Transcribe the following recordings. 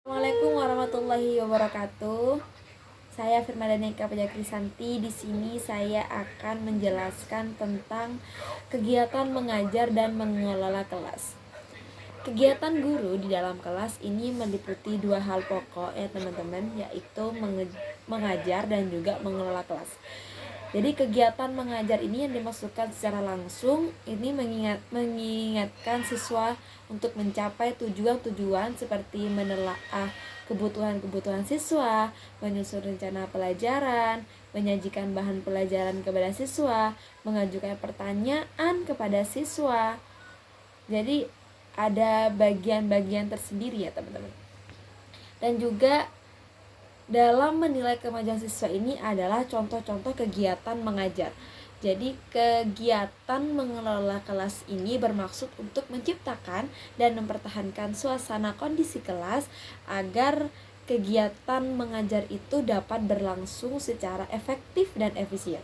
Assalamualaikum warahmatullahi wabarakatuh. Saya Firmadani Kapaja Krisanti. Di sini saya akan menjelaskan tentang kegiatan mengajar dan mengelola kelas. Kegiatan guru di dalam kelas ini meliputi dua hal pokok ya teman-teman, yaitu mengajar dan juga mengelola kelas. Jadi kegiatan mengajar ini yang dimaksudkan secara langsung ini mengingatkan siswa untuk mencapai tujuan-tujuan seperti menelaah kebutuhan-kebutuhan siswa, menyusun rencana pelajaran, menyajikan bahan pelajaran kepada siswa, mengajukan pertanyaan kepada siswa. Jadi ada bagian-bagian tersendiri ya teman-teman. Dan juga dalam menilai kemajuan siswa ini adalah contoh-contoh kegiatan mengajar. Jadi kegiatan mengelola kelas ini bermaksud untuk menciptakan dan mempertahankan suasana kondisi kelas agar kegiatan mengajar itu dapat berlangsung secara efektif dan efisien.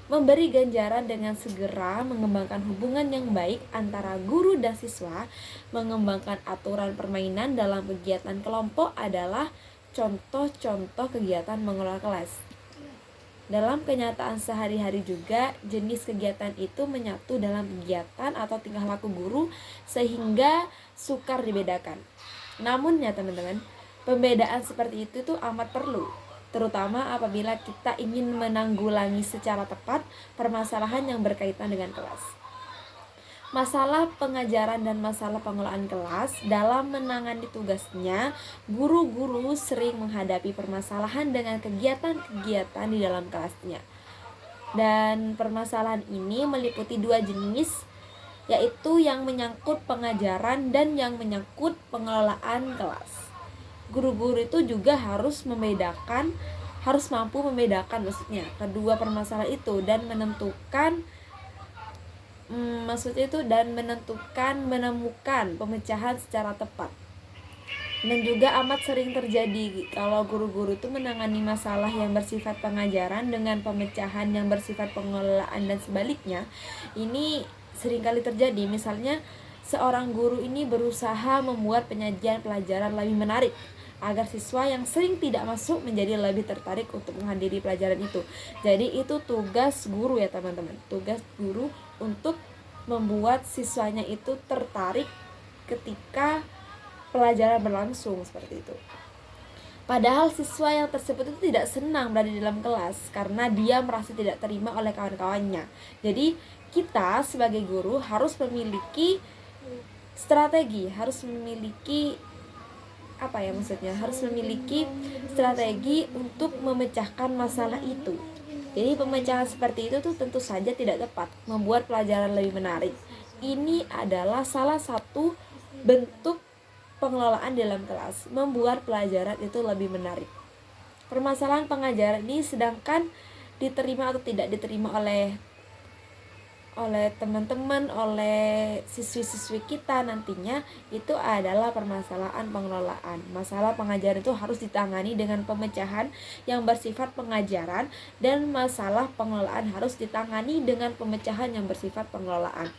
Memberi ganjaran dengan segera mengembangkan hubungan yang baik antara guru dan siswa, mengembangkan aturan permainan dalam kegiatan kelompok adalah contoh-contoh kegiatan mengelola kelas. Dalam kenyataan sehari-hari juga, jenis kegiatan itu menyatu dalam kegiatan atau tingkah laku guru sehingga sukar dibedakan. Namun ya teman-teman, pembedaan seperti itu tuh amat perlu, terutama apabila kita ingin menanggulangi secara tepat permasalahan yang berkaitan dengan kelas. Masalah pengajaran dan masalah pengelolaan kelas. Dalam menangani tugasnya, guru-guru sering menghadapi permasalahan dengan kegiatan-kegiatan di dalam kelasnya. Dan permasalahan ini meliputi dua jenis, yaitu yang menyangkut pengajaran dan yang menyangkut pengelolaan kelas. Guru-guru itu juga harus mampu membedakan maksudnya kedua permasalahan itu dan menemukan pemecahan secara tepat. Dan juga amat sering terjadi kalau guru-guru itu menangani masalah yang bersifat pengajaran dengan pemecahan yang bersifat pengelolaan dan sebaliknya. Ini seringkali terjadi. Misalnya seorang guru ini berusaha membuat penyajian pelajaran lebih menarik agar siswa yang sering tidak masuk menjadi lebih tertarik untuk menghadiri pelajaran itu. Jadi itu tugas guru ya teman-teman. Tugas guru untuk membuat siswanya itu tertarik ketika pelajaran berlangsung seperti itu. Padahal siswa yang tersebut itu tidak senang berada di dalam kelas karena dia merasa tidak terima oleh kawan-kawannya. Jadi kita sebagai guru harus memiliki strategi, harus memiliki strategi untuk memecahkan masalah itu. Jadi pemecahan seperti itu tuh tentu saja tidak tepat, membuat pelajaran lebih menarik. Ini adalah salah satu bentuk pengelolaan dalam kelas, membuat pelajaran itu lebih menarik. Permasalahan pengajaran ini sedangkan diterima atau tidak diterima oleh teman-teman, oleh siswi-siswi kita nantinya, itu adalah permasalahan pengelolaan. Masalah pengajaran itu harus ditangani dengan pemecahan yang bersifat pengajaran, dan masalah pengelolaan harus ditangani dengan pemecahan yang bersifat pengelolaan.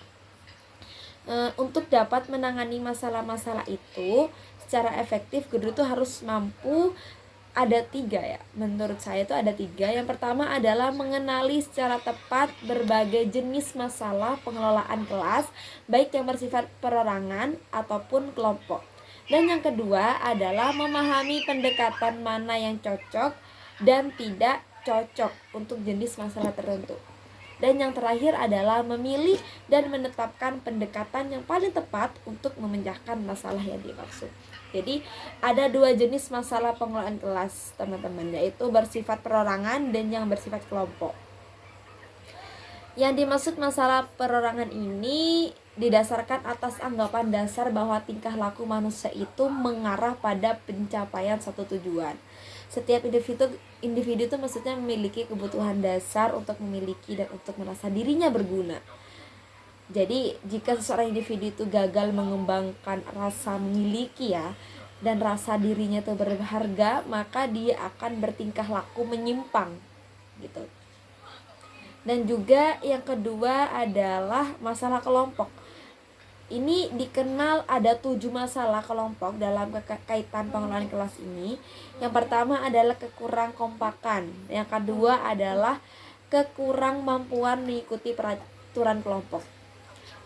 Untuk dapat menangani masalah-masalah itu secara efektif, guru itu harus mampu ada 3 ya, menurut saya itu ada 3. Yang pertama adalah mengenali secara tepat berbagai jenis masalah pengelolaan kelas, baik yang bersifat perorangan ataupun kelompok. Dan yang kedua adalah memahami pendekatan mana yang cocok dan tidak cocok untuk jenis masalah tertentu. Dan yang terakhir adalah memilih dan menetapkan pendekatan yang paling tepat untuk memecahkan masalah yang dimaksud. Jadi ada 2 jenis masalah pengelolaan kelas teman-teman, yaitu bersifat perorangan dan yang bersifat kelompok. Yang dimaksud masalah perorangan ini didasarkan atas anggapan dasar bahwa tingkah laku manusia itu mengarah pada pencapaian satu tujuan. Setiap individu itu maksudnya memiliki kebutuhan dasar untuk memiliki dan untuk merasa dirinya berguna. Jadi jika seseorang individu itu gagal mengembangkan rasa memiliki ya, dan rasa dirinya itu berharga, maka dia akan bertingkah laku menyimpang gitu. Dan juga yang kedua adalah masalah kelompok. Ini dikenal ada 7 masalah kelompok dalam kaitan pengelolaan kelas ini. Yang pertama adalah kekurang kompakan. Yang kedua adalah kekurang mampuan mengikuti peraturan kelompok.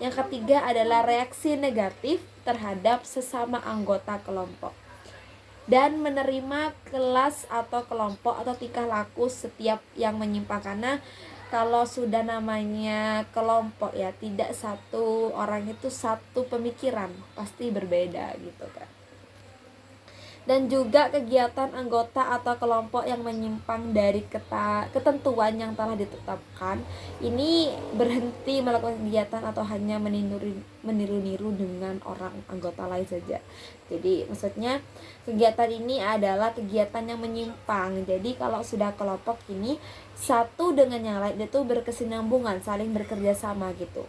Yang ketiga adalah reaksi negatif terhadap sesama anggota kelompok. Dan menerima kelas atau kelompok atau tingkah laku setiap yang menyimpang, karena kalau sudah namanya kelompok ya, tidak satu orang itu satu pemikiran, pasti berbeda gitu kan. Dan juga kegiatan anggota atau kelompok yang menyimpang dari ketentuan yang telah ditetapkan ini berhenti melakukan kegiatan atau hanya meniru-niru dengan orang anggota lain saja. Jadi maksudnya kegiatan ini adalah kegiatan yang menyimpang. Jadi kalau sudah kelompok ini satu dengan yang lain itu berkesinambungan, saling bekerja sama gitu.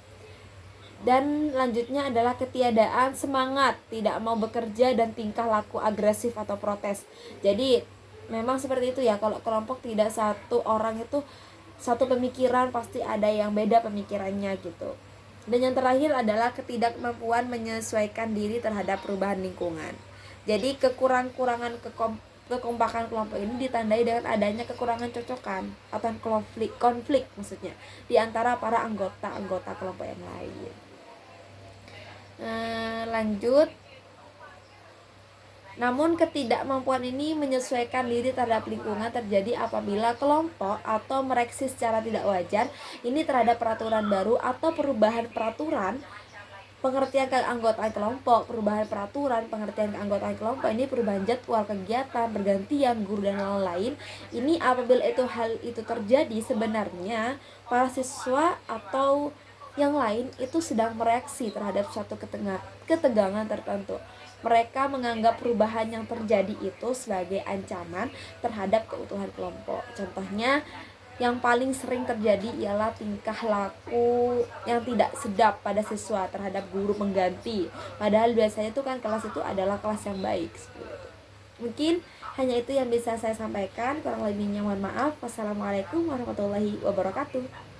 Dan lanjutnya adalah ketiadaan semangat, tidak mau bekerja, dan tingkah laku agresif atau protes. Jadi memang seperti itu ya, kalau kelompok tidak satu orang itu satu pemikiran, pasti ada yang beda pemikirannya gitu. Dan yang terakhir adalah ketidakmampuan menyesuaikan diri terhadap perubahan lingkungan. Jadi kekompakan kelompok ini ditandai dengan adanya kekurangan cocokan atau konflik maksudnya di antara para anggota kelompok yang lain. Lanjut. Namun ketidakmampuan ini menyesuaikan diri terhadap lingkungan terjadi apabila kelompok atau mereaksi secara tidak wajar ini terhadap peraturan baru atau perubahan peraturan, pengertian keanggotaan kelompok, perubahan peraturan, pengertian keanggotaan kelompok ini perubahan jadwal kegiatan, bergantian guru dan lain-lain. Ini apabila hal itu terjadi, sebenarnya para siswa atau yang lain itu sedang mereaksi terhadap suatu ketegangan tertentu. Mereka menganggap perubahan yang terjadi itu sebagai ancaman terhadap keutuhan kelompok. Contohnya yang paling sering terjadi ialah tingkah laku yang tidak sedap pada siswa terhadap guru pengganti. Padahal biasanya itu kan kelas itu adalah kelas yang baik. Mungkin hanya itu yang bisa saya sampaikan. Kurang lebihnya mohon maaf. Wassalamualaikum warahmatullahi wabarakatuh.